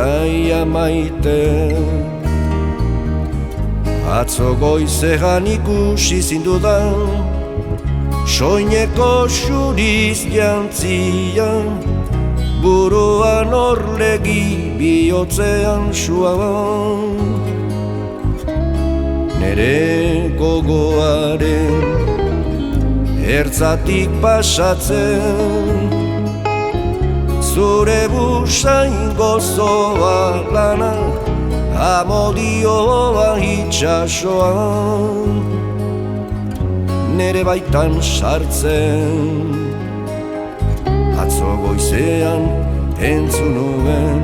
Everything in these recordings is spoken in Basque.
Bizkaia maite. Atzo goizean ikusi zindudan, soineko xuriz jantzia, buruan orlegi bihotzean suaban. Nere gogoaren ertzatik pasatzen, zure busain gozoa lana, amodioa itxasoan, nere baitan sartzen. Atzo goizean entzun nuen,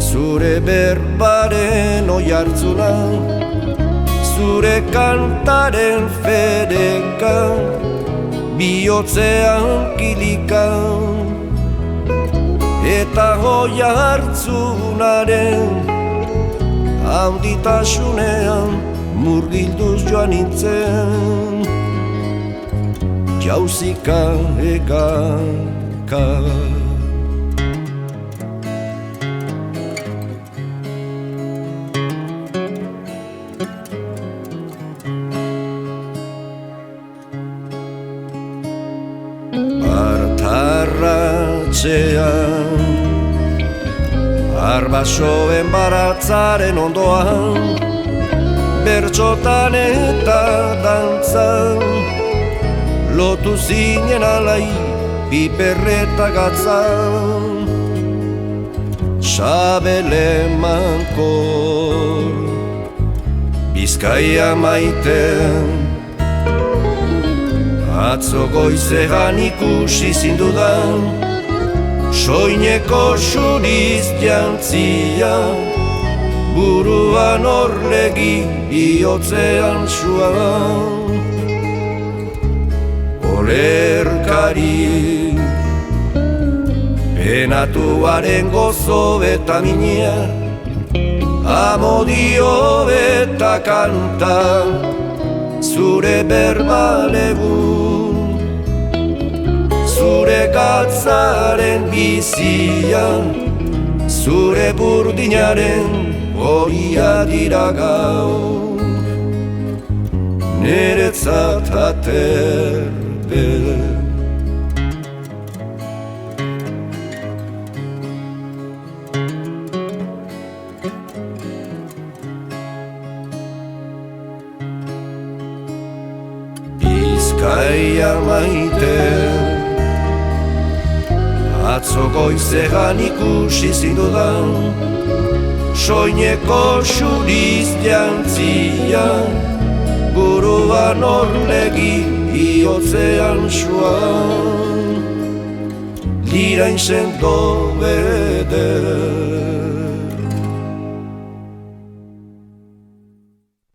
zure berbaren oihartzuna, zure kantaren fedeka, bihotzean kilika, eta oihartzunaren handitasunean murgilduz joan nintzen, jauzika egaka. Artarratxean, arbasoen baratzaren ondoan, bertxotan eta dantzan, lotu zinen alai piperreta gatzan. Sabele mankor, Bizkaia maiten, atzo goizean ikusi zindudan, soineko xuriz jantzia, buruan orlegi bihotzean suaban. Olerkari penatuaren gozo eta minia, amodio eta kanta, zure berbalegun, zure gatzaren bizia, zure burdinaren horia dira gaur, niretzat aterbe. Bizkaia maite, atzo goizean ikusi zindudan, soineko xuriz jantzia, buruan orlegi bihotzean suan, lirain sendo beder.